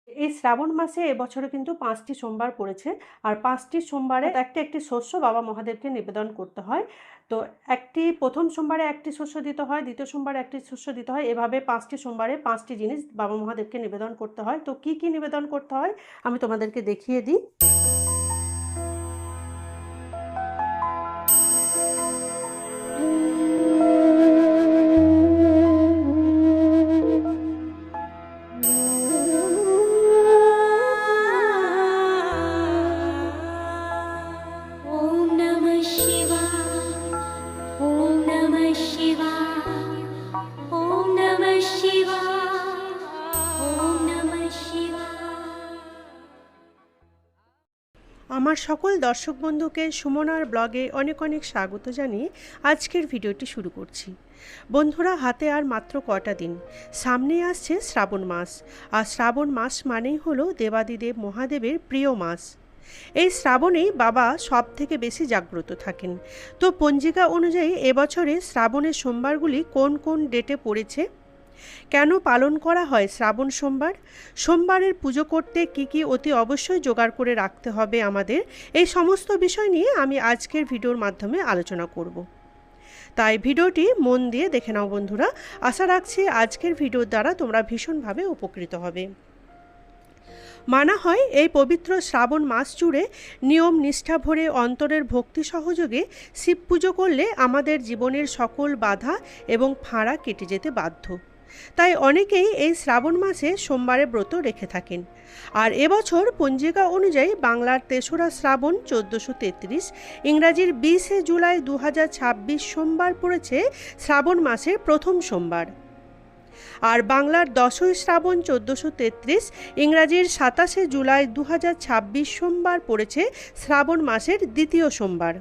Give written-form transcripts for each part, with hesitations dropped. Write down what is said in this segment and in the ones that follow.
এই শ্রাবণ মাসে এবছরে কিন্তু ৫টি সোমবার পড়েছে। আর ৫টি সোমবারে একটি একটি শস্য বাবা মহাদেবকে নিবেদন করতে হয়। তো প্রথম সোমবারে একটি শস্য দিতে হয়, দ্বিতীয় সোমবারে একটি শস্য দিতে হয়। এভাবে ৫টি সোমবারে ৫টি জিনিস বাবা মহাদেবকে নিবেদন করতে হয়। তো কি কি নিবেদন করতে হয় আমি তোমাদেরকে দেখিয়ে দিই। ॐ नमः शिवाय ॐ नमः शिवाय ॐ नमः शिवाय ॐ नमः शिवाय। আমার সকল দর্শক বন্ধুকে সুমনার ব্লগে অনেক অনেক স্বাগত জানিয়ে আজকের ভিডিওটি শুরু করছি। বন্ধুরা, হাতে আর মাত্র কটা দিন, সামনে আসছে শ্রাবণ মাস। আর শ্রাবণ মাস মানেই হলো দেবাদিদেব মহাদেবের প্রিয় মাস। এই শ্রাবণেই বাবা সব থেকে বেশি জাগ্রত থাকেন। তো পঞ্জিকা অনুযায়ী এবছরে শ্রাবণের সোমবারগুলি কোন কোন ডেটে পড়েছে, কেন পালন করা হয় শ্রাবণ সোমবার, সোমবারের পুজো করতে কি কি অতি অবশ্যই জোগাড় করে রাখতে হবে আমাদের, এই সমস্ত বিষয় নিয়ে আমি আজকের ভিডিওর মাধ্যমে আলোচনা করব। তাই ভিডিওটি মন দিয়ে দেখে নাও বন্ধুরা। আশা রাখছি আজকের ভিডিওর দ্বারা তোমরা ভীষণভাবে উপকৃত হবে। মানা হয় এই পবিত্র শ্রাবণ মাস জুড়ে নিয়ম নিষ্ঠা ভরে অন্তরের ভক্তি সহযোগে শিব পুজো করলে আমাদের জীবনের সকল বাধা এবং ফাঁড়া কেটে যেতে বাধ্য। তাই অনেকেই এই শ্রাবণ মাসে সোমবারে ব্রত রেখে থাকেন। আর এবছর পঞ্জিকা অনুযায়ী বাংলার ৩রা শ্রাবণ ১৪৩৩, ইংরাজির ২০শে জুলাই ২০২৬ সোমবার পড়েছে শ্রাবণ মাসের প্রথম সোমবার। আর বাংলার ১০ই শ্রাবণ ১৪৩৩, ইংরাজির ২৭শে জুলাই ২০২৬ সোমবার পড়েছে শ্রাবণ মাসের দ্বিতীয় সোমবার।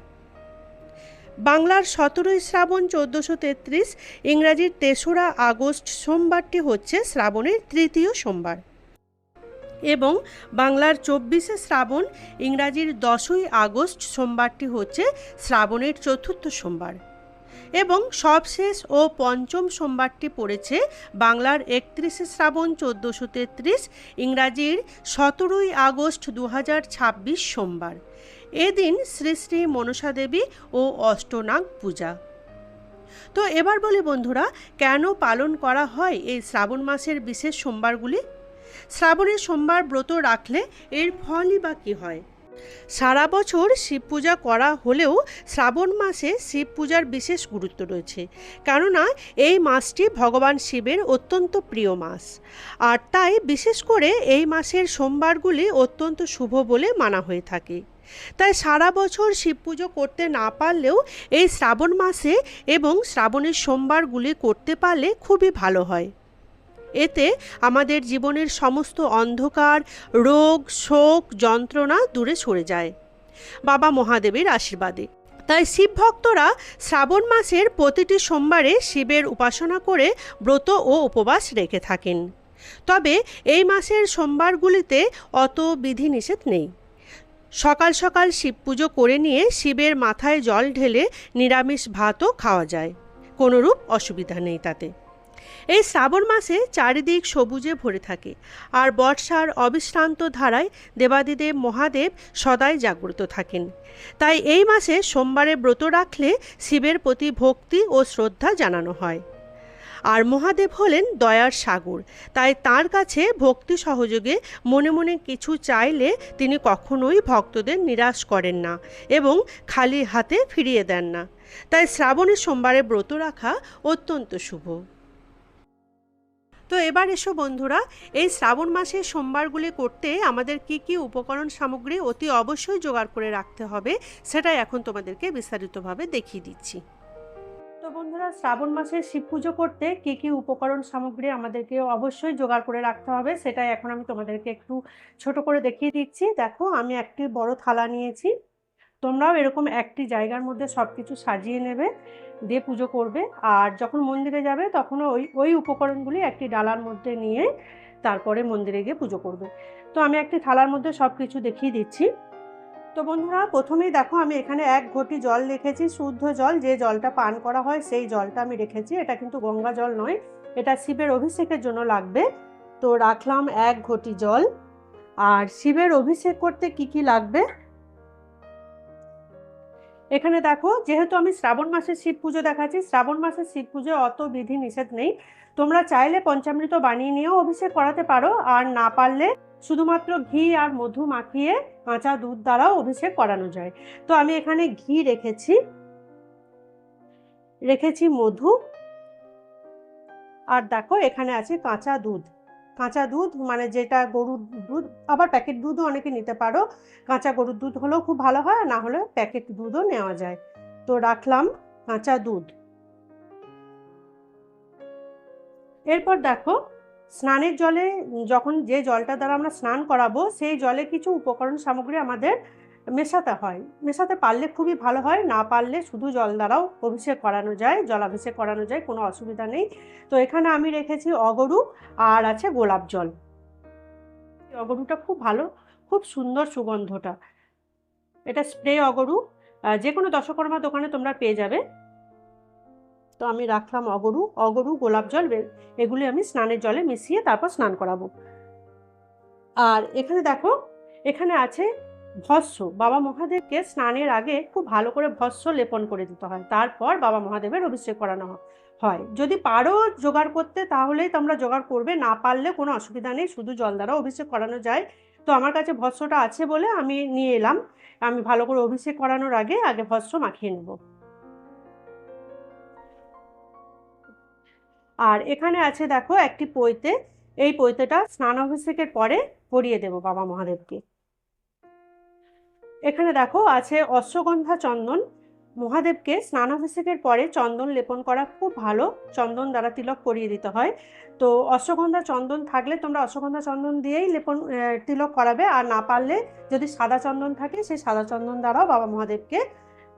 বাংলার ১৭ই শ্রাবণ ১৪৩৩, ইংরাজির ৩রা আগস্ট সোমবারটি হচ্ছে শ্রাবণের তৃতীয় সোমবার। এবং বাংলার ২৪শে শ্রাবণ, ইংরাজির ১০ই আগস্ট সোমবারটি হচ্ছে শ্রাবণের চতুর্থ সোমবার। এবং সবশেষ ও পঞ্চম সোমবারটি পড়েছে বাংলার ৩১শে শ্রাবণ ১৪৩৩, ইংরাজির ১৭ই আগস্ট ২০২৬ সোমবার। এদিন শ্রী শ্রী মনসা দেবী ও অষ্টনাগ পূজা। তো এবার বলি বন্ধুরা, কেন পালন করা হয় এই শ্রাবণ মাসের বিশেষ সোমবারগুলি? শ্রাবণের সোমবার ব্রত রাখলে এর ফলই বা কী হয়? সারা বছর শিব পূজা করা হলেও শ্রাবণ মাসে শিব পূজার বিশেষ গুরুত্ব রয়েছে, কেননা এই মাসটি ভগবান শিবের অত্যন্ত প্রিয় মাস। আর তাই বিশেষ করে এই মাসের সোমবারগুলি অত্যন্ত শুভ বলে মানা হয়ে থাকে। তাই সারা বছর শিব পুজো করতে না পারলেও এই শ্রাবণ মাসে এবং শ্রাবণের সোমবারগুলি করতে পারলে খুবই ভালো হয়। এতে আমাদের জীবনের সমস্ত অন্ধকার, রোগ, শোক, যন্ত্রণা দূরে সরে যায় বাবা মহাদেবের আশীর্বাদে। তাই শিব ভক্তরা শ্রাবণ মাসের প্রতিটি সোমবারে শিবের উপাসনা করে ব্রত ও উপবাস রেখে থাকেন। তবে এই মাসের সোমবারগুলিতে অত বিধিনিষেধ নেই। সকাল সকাল শিব পুজো করে নিয়ে শিবের মাথায় জল ঢেলে নিরামিষ ভাতও খাওয়া যায়, কোনোরূপ অসুবিধা নেই তাতে। এই শ্রাবণ মাসে চারিদিক সবুজে ভরে থাকে, আর বর্ষার অবিশ্রান্ত ধারায় দেবাদিদেব মহাদেব সদাই জাগ্রত থাকেন। তাই এই মাসে সোমবারে ব্রত রাখলে শিবের প্রতি ভক্তি ও শ্রদ্ধা জানানো হয়। আর মহাদেব হলেন দয়ার সাগর, তাই তার কাছে ভক্তি সহযোগে মনে মনে কিছু চাইলে তিনি কখনোই ভক্তদের নিরাশ করেন না এবং খালি হাতে ফিরিয়ে দেন না। তাই শ্রাবণের সোমবারে ব্রত রাখা অত্যন্ত শুভ। তো এবার এসো বন্ধুরা, এই শ্রাবণ মাসের সোমবারগুলি করতে আমাদের কি কি উপকরণ সামগ্রী অতি অবশ্যই জোগাড় করে রাখতে হবে সেটাই এখন তোমাদেরকে বিস্তারিতভাবে দেখিয়ে দিচ্ছি। তো বন্ধুরা, শ্রাবণ মাসে শিব পুজো করতে কি কি উপকরণ সামগ্রী আমাদেরকে অবশ্যই জোগাড় করে রাখতে হবে সেটাই এখন আমি তোমাদেরকে একটু ছোট করে দেখিয়ে দিচ্ছি। দেখো, আমি একটি বড় থালা নিয়েছি। তোমরাও এরকম একটি জায়গার মধ্যে সব কিছু সাজিয়ে নেবে, দিয়ে পুজো করবে। আর যখন মন্দিরে যাবে তখন ওই উপকরণগুলি একটি ডালার মধ্যে নিয়ে তারপরে মন্দিরে গিয়ে পুজো করবে। তো আমি একটি থালার মধ্যে সব কিছু দেখিয়ে দিচ্ছি। তো বন্ধুরা, প্রথমেই দেখো, আমি এখানে 1 ঘটি জল রেখেছি, শুদ্ধ জল, যে জলটা পান করা হয় সেই জলটা আমি রেখেছি। এটা কিন্তু গঙ্গা জল নয়, এটা শিবের অভিষেকের জন্য লাগবে। তো তো রাখলাম 1 ঘটি জল। আর শিবের অভিষেক করতে কি কি লাগবে এখানে দেখো, যেহেতু আমি শ্রাবণ মাসের শিব পুজো দেখাচ্ছি, শ্রাবণ মাসের শিব পুজো অত বিধি নিষেধ নেই। তোমরা চাইলে পঞ্চামৃত বানিয়ে নিয়েও অভিষেক করাতে পারো, আর না পারলে শুধুমাত্র ঘি আর মধু মাখিয়ে কাঁচা দুধ দ্বারাও অভিষেক করানো যায়। তো আমি এখানে ঘি রেখেছি মধু, আর দেখো এখানে আছে কাঁচা দুধ। কাঁচা দুধ মানে যেটা গরুর দুধ, আবার প্যাকেট দুধও অনেকে নিতে পারো। কাঁচা গরুর দুধ হলেও খুব ভালো হয়, না হলে প্যাকেট দুধও নেওয়া যায়। তো রাখলাম কাঁচা দুধ। এরপর দেখো, স্নানের জলে যখন যে জলটা দ্বারা আমরা স্নান করাবো, সেই জলে কিছু উপকরণ সামগ্রী আমাদের মেশাতে হয়। মেশাতে পারলে খুবই ভালো হয়, না পারলে শুধু জল দ্বারাও অভিষেক করানো যায়, জলাভিষেক করানো যায়, কোনো অসুবিধা নেই। তো এখানে আমি রেখেছি অগরু, আর আছে গোলাপ জল। অগরুটা খুব ভালো, খুব সুন্দর সুগন্ধটা। এটা স্প্রে অগরু, যে কোনো দশকর্মা দোকানে তোমরা পেয়ে যাবে। তো আমি রাখলাম অগরু, গোলাপ জল, এগুলি আমি স্নানের জলে মিশিয়ে তারপর স্নান করাবো। আর এখানে দেখো, এখানে আছে ভস্ম। বাবা মহাদেবকে স্নানের আগে খুব ভালো করে ভস্ম লেপন করে দিতে হয়, তারপর বাবা মহাদেবের অভিষেক করানো হয়। যদি পারো জোগাড় করতে তাহলেই তোমরা জোগাড় করবে, না পারলে কোনো অসুবিধা নেই, শুধু জল দ্বারা অভিষেক করানো যায়। তো আমার কাছে ভস্মটা আছে বলে আমি নিয়ে এলাম। আমি ভালো করে অভিষেক করানোর আগে ভস্ম মাখিয়ে নেব। আর এখানে আছে দেখো একটি পৈতে, এই পৈতেটা স্নানাভিষেকের পরে পরিয়ে দেব বাবা মহাদেবকে। এখানে দেখো আছে অশ্বগন্ধা চন্দন। মহাদেবকে স্নানাভিষেকের পরে চন্দন লেপন করা খুব ভালো, চন্দন দ্বারা তিলক পরিয়ে দিতে হয়। তো অশ্বগন্ধা চন্দন থাকলে তোমরা অশ্বগন্ধা চন্দন দিয়েই তিলক করাবে, আর না পারলে যদি সাদা চন্দন থাকে সেই সাদা চন্দন দ্বারাও বাবা মহাদেবকে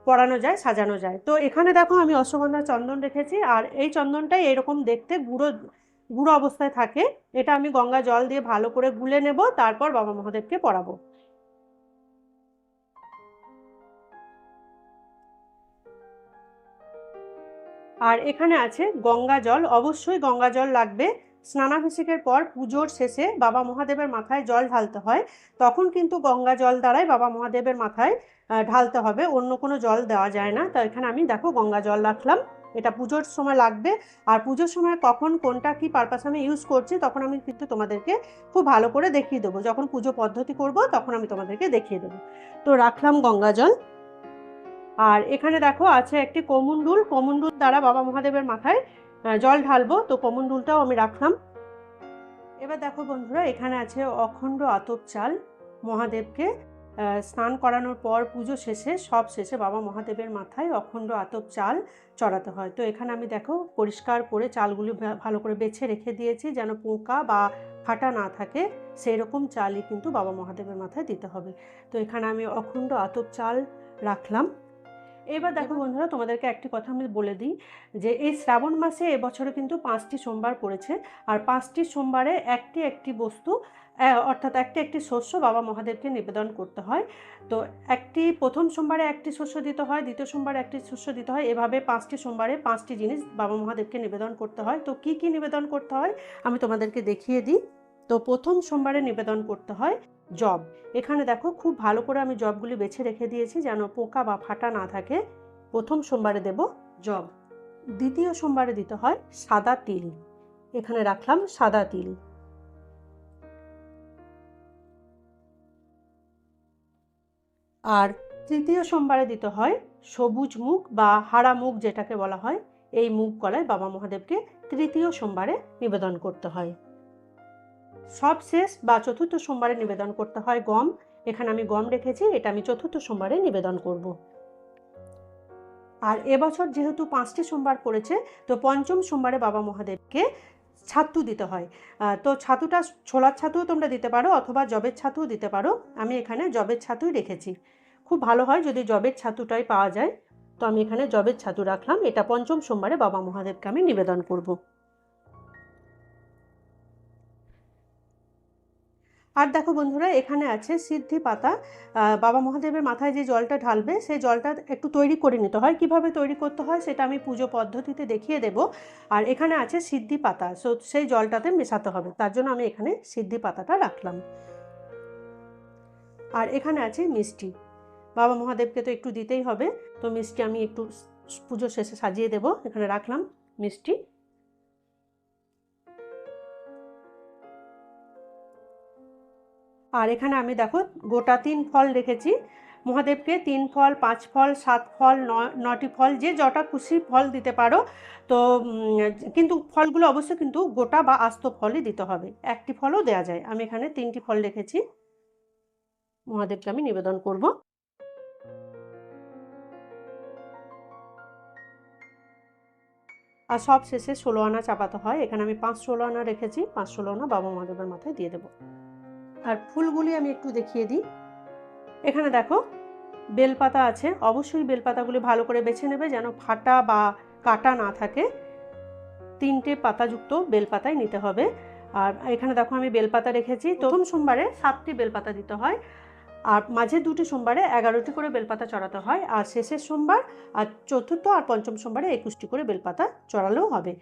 পরানো যায়, সাজানো যায়। তো এখানে দেখো আমি অশ্বগন্ধা চন্দন রেখেছি, আর এই চন্দনটাই এরকম দেখতে গুঁড়ো গুঁড়ো অবস্থায় থাকে। এটা আমি গঙ্গা জল দিয়ে ভালো করে গুলে নেব, তারপর বাবা মহাদেবকে পরাবো। আর এখানে আছে গঙ্গা জল, অবশ্যই গঙ্গা জল লাগবে। স্নানাভিষেকের পর পুজোর শেষে বাবা মহাদেবের মাথায় জল ঢালতে হয়, তখন কিন্তু গঙ্গা জল দ্বারাই বাবা মহাদেবের মাথায় ঢালতে হবে, অন্য কোনো জল দেওয়া যায় না। তো এখানে আমি দেখো গঙ্গা জল রাখলাম, এটা পুজোর সময় লাগবে। আর পুজোর সময় কখন কোনটা কি পারপাস আমি ইউজ করছি তখন আমি কিন্তু তোমাদেরকে খুব ভালো করে দেখিয়ে দেবো, যখন পুজো পদ্ধতি করব তখন আমি তোমাদেরকে দেখিয়ে দেবো। তো রাখলাম গঙ্গা জল। আর এখানে দেখো আছে একটি কমণ্ডুল দ্বারা বাবা মহাদেবের মাথায় জল ঢালবো, তো কমণ্ডুলটাও আমি রাখলাম। এবার দেখো বন্ধুরা, এখানে আছে অখণ্ড আতপ চাল। মহাদেবকে স্নান করানোর পর পুজো শেষে সব শেষে বাবা মহাদেবের মাথায় অখণ্ড আতপ চাল চড়াতে হয়। তো এখানে আমি দেখো পরিষ্কার করে চালগুলি ভালো করে বেছে রেখে দিয়েছি, যেন পোকা বা ফাটা না থাকে, সেই রকম চালই কিন্তু বাবা মহাদেবের মাথায় দিতে হবে। তো এখানে আমি অখণ্ড আতপ চাল রাখলাম। এবার দেখো বন্ধুরা, তোমাদেরকে একটি কথা আমি বলে দিই, যে এই শ্রাবণ মাসে এবছরে কিন্তু 5টি সোমবার পড়েছে, আর 5টি সোমবারে একটি বস্তু অর্থাৎ একটি শস্য বাবা মহাদেবকে নিবেদন করতে হয়। তো প্রথম সোমবারে একটি শস্য দিতে হয়, দ্বিতীয় সোমবারে একটি শস্য দিতে হয়, এভাবে 5টি সোমবারে 5টি জিনিস বাবা মহাদেবকে নিবেদন করতে হয়। তো কি কি নিবেদন করতে হয় আমি তোমাদেরকে দেখিয়ে দিই। তো প্রথম সোমবারে নিবেদন করতে হয় জব। এখানে দেখো খুব ভালো করে আমি জবগুলি বেছে রেখে দিয়েছি যেন পোকা বা ফাটা না থাকে। প্রথম সোমবারে দেব জব। দ্বিতীয় সোমবারে দিতে হয় সাদা তিল, এখানে রাখলাম সাদা তিল। আর তৃতীয় সোমবারে দিতে হয় সবুজ মুগ বা হারা মুগ যেটাকে বলা হয়, এই মুগ কলাই বাবা মহাদেবকে তৃতীয় সোমবারে নিবেদন করতে হয়। সব শেষ বা চতুর্থ সোমবারে নিবেদন করতে হয় গম, এখানে আমি গম রেখেছি, এটা আমি চতুর্থ সোমবারে নিবেদন করব। আর এবছর যেহেতু 5টি সোমবার পড়েছে, তো পঞ্চম সোমবারে বাবা মহাদেবকে ছাতু দিতে হয়। তো ছাতুটা ছোলার ছাতুও তোমরা দিতে পারো, অথবা জবের ছাতুও দিতে পারো। আমি এখানে জবের ছাতুই রেখেছি, খুব ভালো হয় যদি জবের ছাতুটাই পাওয়া যায়। তো আমি এখানে জবের ছাতু রাখলাম, এটা পঞ্চম সোমবারে বাবা মহাদেবকে আমি নিবেদন করব। আর দেখো বন্ধুরা, এখানে আছে সিদ্ধি পাতা। বাবা মহাদেবের মাথায় যে জলটা ঢালবে সেই জলটা একটু তৈরি করে নিতে হয়। কিভাবে তৈরি করতে হয় সেটা আমি পুজো পদ্ধতিতে দেখিয়ে দেব। আর এখানে আছে সিদ্ধি পাতা, সেই জলটাতে মেশাতে হবে, তার জন্য আমি এখানে সিদ্ধি পাতাটা রাখলাম। আর এখানে আছে মিষ্টি, বাবা মহাদেবকে তো একটু দিতেই হবে, তো মিষ্টি আমি একটু পুজো শেষে সাজিয়ে দেব। এখানে রাখলাম মিষ্টি। আর এখানে আমি দেখো গোটা 3 ফল রেখেছি মহাদেবকে। 3 ফল, 5 ফল, 7 ফল, 9টি ফল, যে যটা খুশি ফল দিতে পারো। তো কিন্তু ফলগুলো অবশ্যই কিন্তু গোটা বা আস্ত ফলই দিতে হবে, একটি ফলও দেওয়া যায়। আমি এখানে 3টি ফল রেখেছি, মহাদেবকে আমি নিবেদন করব। আর সব শেষে 16 আনা চাপাতে হয়। এখানে আমি 5-16 আনা রেখেছি, 5-16 আনা বাবা মহাদেবের মাথায় দিয়ে দেবো। আর ফুলগুলি আমি একটু দেখিয়ে দিই। এখানে দেখো বেলপাতা আছে, অবশ্যই বেলপাতাগুলি ভালো করে বেছে নেবে যেন ফাটা বা কাটা না থাকে। 3টে পাতাযুক্ত বেলপাতাই নিতে হবে। আর এখানে দেখো আমি বেলপাতা রেখেছি। প্রথম সোমবারে 7টি বেলপাতা দিতে হয়, আর মাঝে 2টি সোমবারে 11টি করে বেলপাতা চড়াতে হয়, আর শেষের সোমবার আর চতুর্থ আর পঞ্চম সোমবারে 21টি করে বেলপাতা চড়ালেও হবে।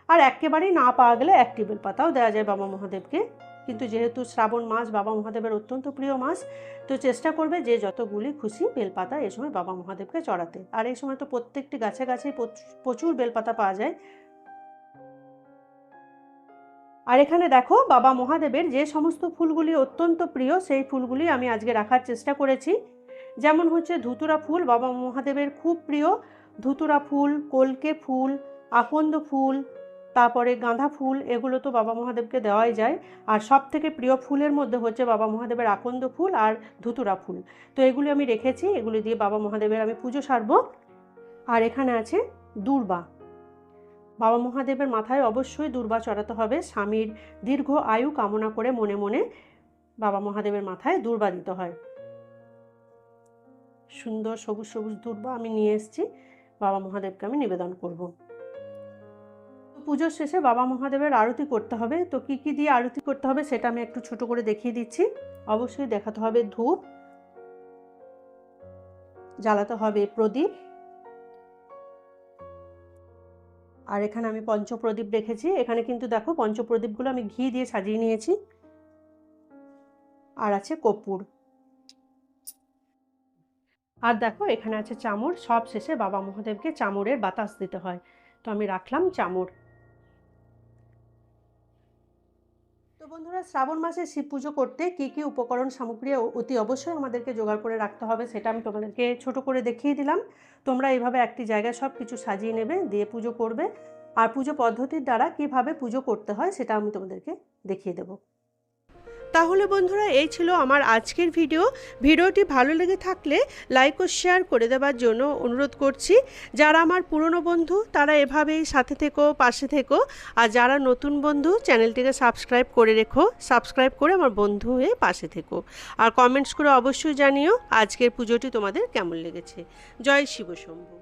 আর একেবারেই না পাওয়া গেলে 1টি বেলপাতাও দেওয়া যায় বাবা মহাদেবকে। কিন্তু যেহেতু শ্রাবণ মাস বাবা মহাদেবের অত্যন্ত প্রিয় মাস, তো চেষ্টা করবে যে যতগুলি খুশি বেলপাতা এই সময় বাবা মহাদেবকে চড়াতে। আর এই সময় তো প্রত্যেকটি গাছে গাছেই প্রচুর বেলপাতা পাওয়া যায়। আর এখানে দেখো বাবা মহাদেবের যে সমস্ত ফুলগুলি অত্যন্ত প্রিয় সেই ফুলগুলি আমি আজকে রাখার চেষ্টা করেছি। যেমন হচ্ছে ধুতুরা ফুল, বাবা মহাদেবের খুব প্রিয়। ধুতুরা ফুল, কলকে ফুল, আকন্দ ফুল, তারপরে গাঁদা ফুল, এগুলো তো বাবা মহাদেবকে দেওয়াই যায়। আর সব থেকে প্রিয় ফুলের মধ্যে হচ্ছে বাবা মহাদেবের আকন্দ ফুল আর ধুতুরা ফুল। তো এগুলি আমি রেখেছি, এগুলি দিয়ে বাবা মহাদেবের আমি পুজো সারব। আর এখানে আছে দূর্বা, বাবা মহাদেবের মাথায় অবশ্যই দূর্বা চড়াতে হবে। স্বামীর দীর্ঘ আয়ু কামনা করে মনে মনে বাবা মহাদেবের মাথায় দূর্বা দিতে হয়। সুন্দর সবুজ সবুজ দূর্বা আমি নিয়ে এসেছি, বাবা মহাদেবকে আমি নিবেদন করব। পুজোর শেষে বাবা মহাদেবের আরতি করতে হবে। তো কি কি দিয়ে আরতি করতে হবে সেটা আমি একটু ছোট করে দেখিয়ে দিচ্ছি। অবশ্যই দেখাতে হবে ধূপ, জ্বালাতে হবে প্রদীপ। আর এখানে আমি পঞ্চপ্রদীপ রেখেছি। এখানে কিন্তু দেখো পঞ্চপ্রদীপগুলো আমি ঘি দিয়ে সাজিয়ে নিয়েছি। আর আছে কর্পূর। আর দেখো এখানে আছে চামর। সব শেষে বাবা মহাদেবকে চামরের বাতাস দিতে হয়, তো আমি রাখলাম চামর। তো বন্ধুরা, শ্রাবণ মাসে শিব পুজো করতে কী কী উপকরণ সামগ্রী অতি অবশ্যই আমাদেরকে জোগাড় করে রাখতে হবে সেটা আমি তোমাদেরকে ছোট করে দেখিয়ে দিলাম। তোমরা এইভাবে একটি জায়গায় সব কিছু সাজিয়ে নেবে, দিয়ে পুজো করবে। আর পুজো পদ্ধতির দ্বারা কিভাবে পুজো করতে হয় সেটা আমি তোমাদেরকে দেখিয়ে দেব। তাহলে বন্ধুরা, এই ছিল আমার আজকের ভিডিওটি ভালো লেগে থাকলে লাইক ও শেয়ার করে দেওয়ার জন্য অনুরোধ করছি। যারা আমার পুরনো বন্ধু তারা এভাবেই সাথে থেকো, পাশে থেকো। আর যারা নতুন বন্ধু চ্যানেলটিকে সাবস্ক্রাইব করে রেখো, সাবস্ক্রাইব করে আমার বন্ধু হয়ে পাশে থেকো। আর কমেন্টস করে অবশ্যই জানিও আজকের পুজোটি তোমাদের কেমন লেগেছে। জয় শিব শম্ভু।